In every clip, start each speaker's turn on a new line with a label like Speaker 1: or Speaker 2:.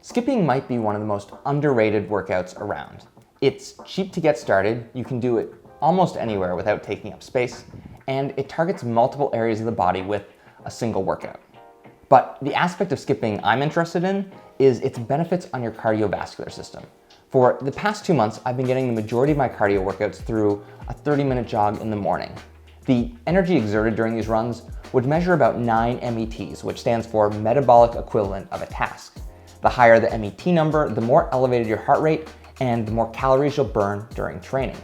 Speaker 1: Skipping might be one of the most underrated workouts around. It's cheap to get started, you can do it almost anywhere without taking up space, and it targets multiple areas of the body with a single workout. But the aspect of skipping I'm interested in is its benefits on your cardiovascular system. For the past 2 months, I've been getting the majority of my cardio workouts through a 30-minute jog in the morning. The energy exerted during these runs would measure about 9 METs, which stands for metabolic equivalent of a task. The higher the MET number, the more elevated your heart rate and the more calories you'll burn during training.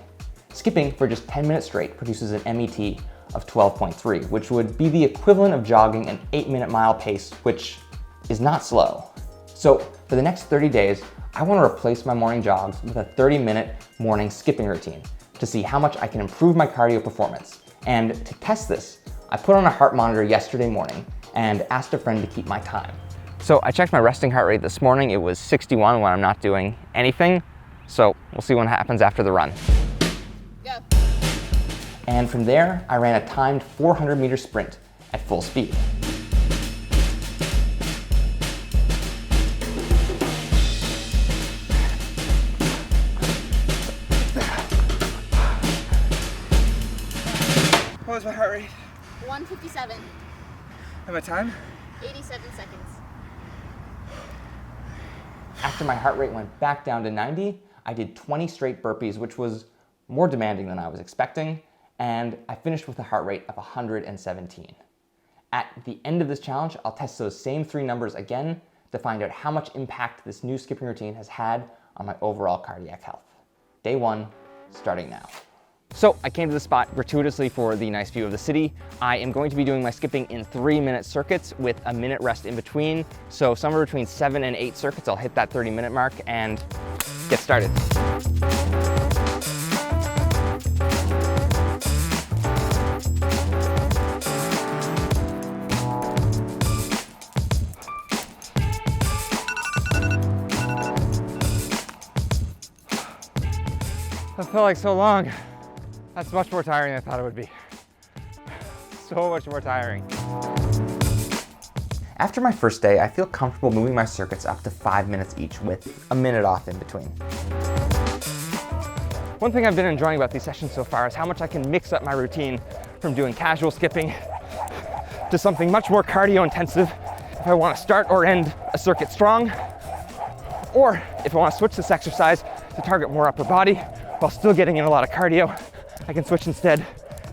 Speaker 1: Skipping for just 10 minutes straight produces an MET of 12.3, which would be the equivalent of jogging an 8-minute mile pace, which is not slow. So for the next 30 days, I want to replace my morning jogs with a 30-minute morning skipping routine to see how much I can improve my cardio performance. And to test this, I put on a heart monitor yesterday morning and asked a friend to keep my time. So I checked my resting heart rate this morning. It was 61 when I'm not doing anything. So we'll see what happens after the run.
Speaker 2: Go.
Speaker 1: And from there, I ran a timed 400-meter sprint at full speed.
Speaker 3: What was my heart rate?
Speaker 2: 157.
Speaker 3: And my time?
Speaker 2: 87 seconds.
Speaker 1: After my heart rate went back down to 90, I did 20 straight burpees, which was more demanding than I was expecting, and I finished with a heart rate of 117. At the end of this challenge, I'll test those same 3 numbers again to find out how much impact this new skipping routine has had on my overall cardiac health. Day 1, starting now. So I came to the spot gratuitously for the nice view of the city. I am going to be doing my skipping in 3-minute circuits with a minute rest in between. So somewhere between 7 and 8 circuits, I'll hit that 30-minute mark and get started.
Speaker 3: That felt like so long. That's much more tiring than I thought it would be. So much more tiring.
Speaker 1: After my first day, I feel comfortable moving my circuits up to 5 minutes each with a minute off in between.
Speaker 3: One thing I've been enjoying about these sessions so far is how much I can mix up my routine from doing casual skipping to something much more cardio intensive if I want to start or end a circuit strong, or if I want to switch this exercise to target more upper body while still getting in a lot of cardio, I can switch instead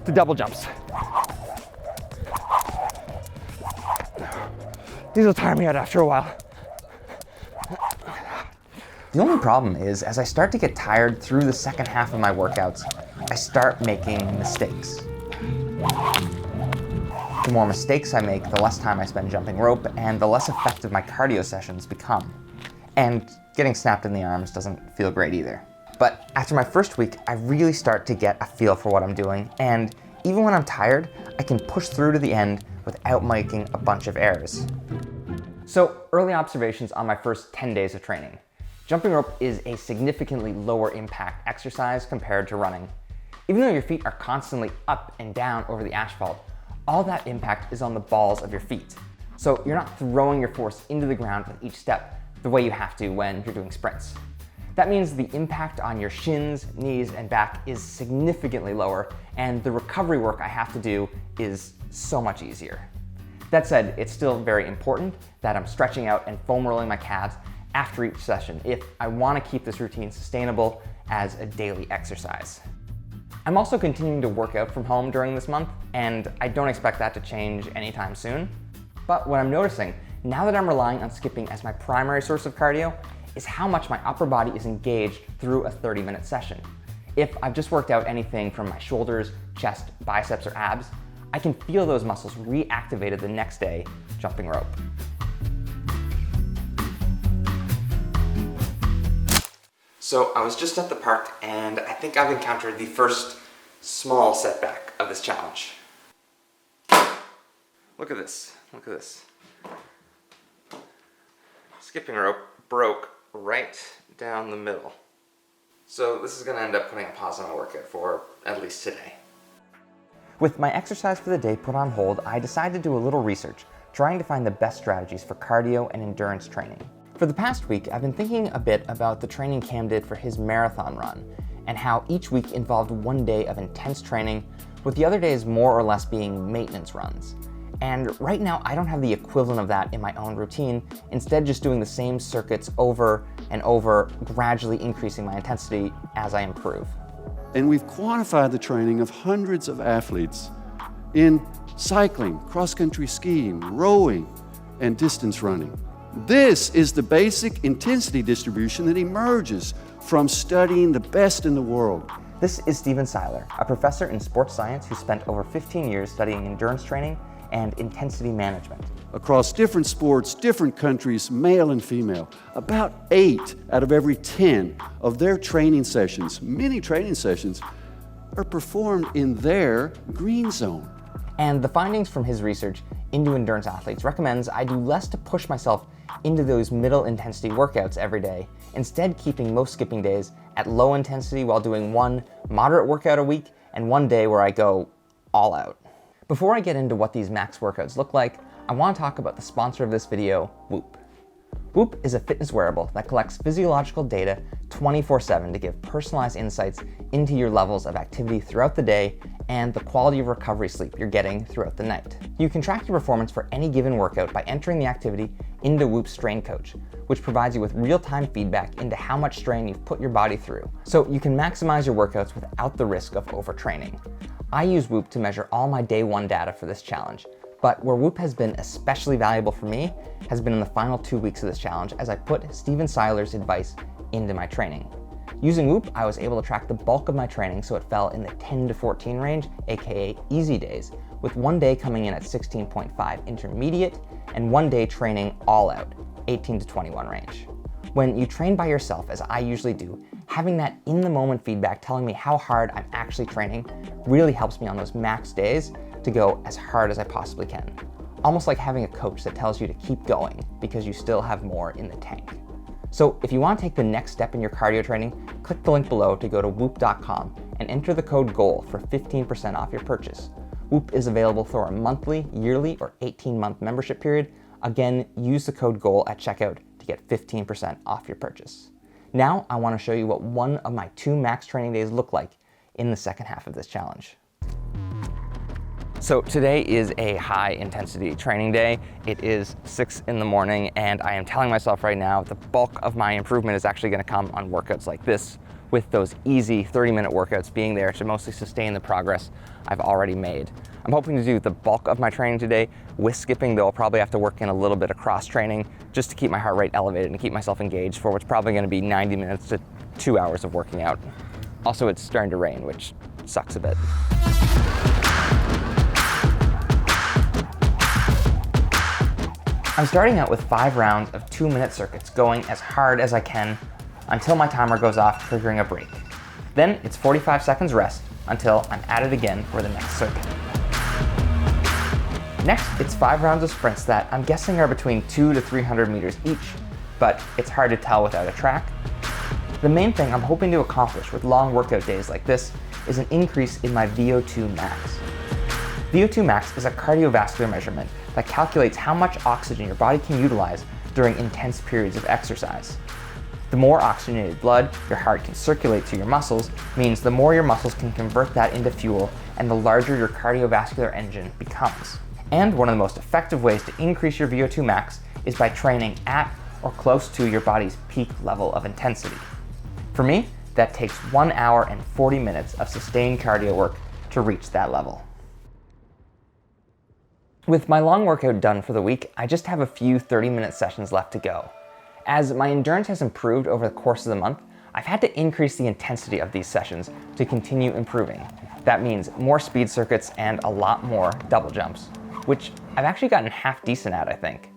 Speaker 3: to double jumps. These will tire me out after a while.
Speaker 1: The only problem is, as I start to get tired through the second half of my workouts, I start making mistakes. The more mistakes I make, the less time I spend jumping rope, and the less effective my cardio sessions become. And getting snapped in the arms doesn't feel great either. But after my first week, I really start to get a feel for what I'm doing, and even when I'm tired, I can push through to the end without making a bunch of errors. So, early observations on my first 10 days of training. Jumping rope is a significantly lower impact exercise compared to running. Even though your feet are constantly up and down over the asphalt, all that impact is on the balls of your feet. So you're not throwing your force into the ground with each step the way you have to when you're doing sprints. That means the impact on your shins, knees, and back is significantly lower, and the recovery work I have to do is so much easier. That said, it's still very important that I'm stretching out and foam rolling my calves after each session if I want to keep this routine sustainable as a daily exercise. I'm also continuing to work out from home during this month, and I don't expect that to change anytime soon. But what I'm noticing, now that I'm relying on skipping as my primary source of cardio, is how much my upper body is engaged through a 30-minute session. If I've just worked out anything from my shoulders, chest, biceps, or abs, I can feel those muscles reactivated the next day jumping rope. So I was just at the park, and I think I've encountered the first small setback of this challenge. Look at this, look at this. Skipping rope broke right down the middle. So this is gonna end up putting a pause on my workout for at least today. With my exercise for the day put on hold, I decided to do a little research, trying to find the best strategies for cardio and endurance training. For the past week, I've been thinking a bit about the training Cam did for his marathon run, and how each week involved one day of intense training, with the other days more or less being maintenance runs. And right now, I don't have the equivalent of that in my own routine, instead just doing the same circuits over and over, gradually increasing my intensity as I improve.
Speaker 4: And we've quantified the training of hundreds of athletes in cycling, cross-country skiing, rowing, and distance running. This is the basic intensity distribution that emerges from studying the best in the world.
Speaker 1: This is Stephen Seiler, a professor in sports science who spent over 15 years studying endurance training and intensity management.
Speaker 4: Across different sports, different countries, male and female, about 8 out of every 10 of their training sessions, many training sessions, are performed in their green zone.
Speaker 1: And the findings from his research into endurance athletes recommends I do less to push myself into those middle intensity workouts every day, instead keeping most skipping days at low intensity while doing one moderate workout a week and one day where I go all out. Before I get into what these max workouts look like, I want to talk about the sponsor of this video, Whoop. Whoop is a fitness wearable that collects physiological data 24/7 to give personalized insights into your levels of activity throughout the day and the quality of recovery sleep you're getting throughout the night. You can track your performance for any given workout by entering the activity into Whoop's Strain Coach, which provides you with real-time feedback into how much strain you've put your body through, so you can maximize your workouts without the risk of overtraining. I use Whoop to measure all my day one data for this challenge, but where Whoop has been especially valuable for me has been in the final 2 weeks of this challenge as I put Stephen Seiler's advice into my training. Using Whoop, I was able to track the bulk of my training so it fell in the 10 to 14 range, aka easy days, with one day coming in at 16.5 intermediate and one day training all out, 18 to 21 range. When you train by yourself, as I usually do, having that in-the-moment feedback telling me how hard I'm actually training really helps me on those max days to go as hard as I possibly can. Almost like having a coach that tells you to keep going because you still have more in the tank. So if you want to take the next step in your cardio training, click the link below to go to whoop.com and enter the code GOAL for 15% off your purchase. Whoop is available for a monthly, yearly, or 18-month membership period. Again, use the code GOAL at checkout to get 15% off your purchase. Now I want to show you what one of my 2 max training days look like in the second half of this challenge. So today is a high intensity training day. It is 6 in the morning and I am telling myself right now the bulk of my improvement is actually going to come on workouts like this, with those easy 30-minute workouts being there to mostly sustain the progress I've already made. I'm hoping to do the bulk of my training today with skipping, though I'll probably have to work in a little bit of cross training just to keep my heart rate elevated and keep myself engaged for what's probably going to be 90 minutes to 2 hours of working out. Also, it's starting to rain, which sucks a bit. I'm starting out with 5 rounds of 2-minute circuits, going as hard as I can until my timer goes off, triggering a break. Then it's 45 seconds rest until I'm at it again for the next circuit. Next, it's 5 rounds of sprints that I'm guessing are between 200 to 300 meters each, but it's hard to tell without a track. The main thing I'm hoping to accomplish with long workout days like this is an increase in my VO2 max. VO2 max is a cardiovascular measurement that calculates how much oxygen your body can utilize during intense periods of exercise. The more oxygenated blood your heart can circulate to your muscles means the more your muscles can convert that into fuel and the larger your cardiovascular engine becomes. And one of the most effective ways to increase your VO2 max is by training at or close to your body's peak level of intensity. For me, that takes 1 hour and 40 minutes of sustained cardio work to reach that level. With my long workout done for the week, I just have a few 30-minute sessions left to go. As my endurance has improved over the course of the month, I've had to increase the intensity of these sessions to continue improving. That means more speed circuits and a lot more double jumps, which I've actually gotten half decent at, I think.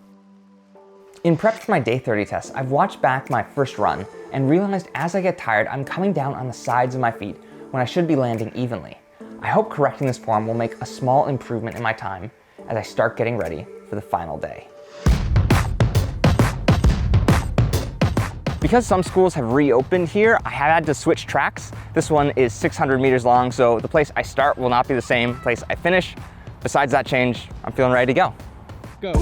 Speaker 1: In prep for my day 30 test, I've watched back my first run and realized as I get tired, I'm coming down on the sides of my feet when I should be landing evenly. I hope correcting this form will make a small improvement in my time as I start getting ready for the final day. Because some schools have reopened here, I have had to switch tracks. This one is 600 meters long, so the place I start will not be the same place I finish. Besides that change, I'm feeling ready to go.
Speaker 3: Go.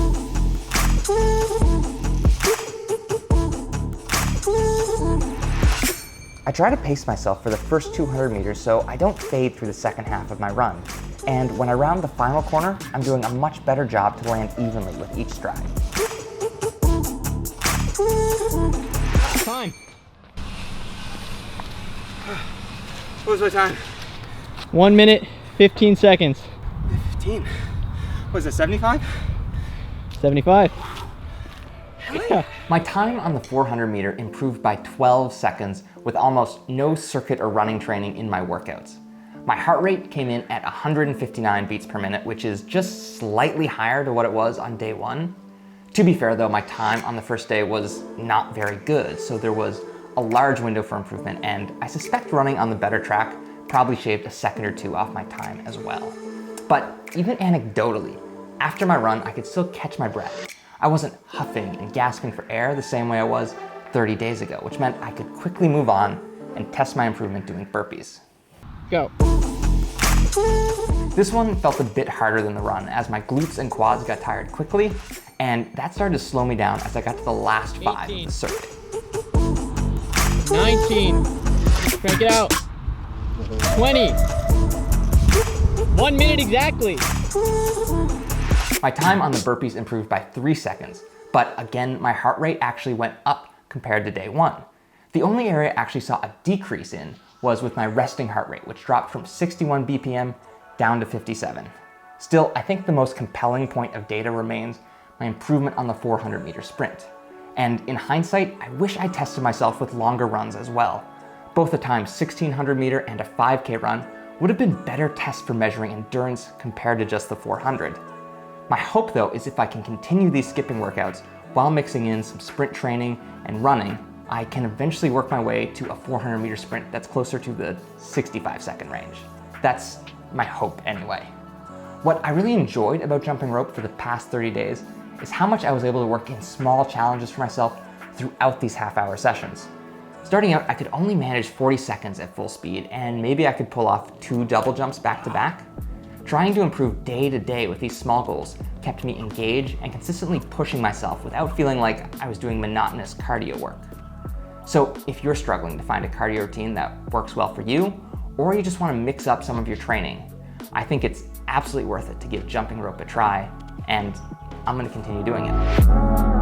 Speaker 1: I try to pace myself for the first 200 meters so I don't fade through the second half of my run. And when I round the final corner, I'm doing a much better job to land evenly with each stride.
Speaker 3: Time. What was my time?
Speaker 5: 1 minute, 15 seconds.
Speaker 3: 15. Was it 75?
Speaker 5: 75.
Speaker 3: Yeah.
Speaker 1: My time on the 400 meter improved by 12 seconds with almost no circuit or running training in my workouts. My heart rate came in at 159 beats per minute, which is just slightly higher to what it was on day one. To be fair though, my time on the first day was not very good, so there was a large window for improvement, and I suspect running on the better track probably shaved a second or two off my time as well. But even anecdotally, after my run, I could still catch my breath. I wasn't huffing and gasping for air the same way I was 30 days ago, which meant I could quickly move on and test my improvement doing burpees.
Speaker 5: Go.
Speaker 1: This one felt a bit harder than the run as my glutes and quads got tired quickly, and that started to slow me down as I got to the last 5 of the circuit.
Speaker 5: 19. Crank it out. 20. 1 minute exactly.
Speaker 1: My time on the burpees improved by 3 seconds, but again, my heart rate actually went up compared to day one. The only area I actually saw a decrease in was with my resting heart rate, which dropped from 61 BPM down to 57. Still, I think the most compelling point of data remains my improvement on the 400 meter sprint. And in hindsight, I wish I tested myself with longer runs as well. Both a timed 1600 meter and a 5K run would have been better tests for measuring endurance compared to just the 400. My hope though is if I can continue these skipping workouts while mixing in some sprint training and running, I can eventually work my way to a 400 meter sprint that's closer to the 65-second range. That's my hope anyway. What I really enjoyed about jumping rope for the past 30 days is how much I was able to work in small challenges for myself throughout these half-hour sessions. Starting out, I could only manage 40 seconds at full speed, and maybe I could pull off 2 double jumps back to back. Trying to improve day to day with these small goals kept me engaged and consistently pushing myself without feeling like I was doing monotonous cardio work. So if you're struggling to find a cardio routine that works well for you, or you just want to mix up some of your training, I think it's absolutely worth it to give jumping rope a try, and I'm going to continue doing it.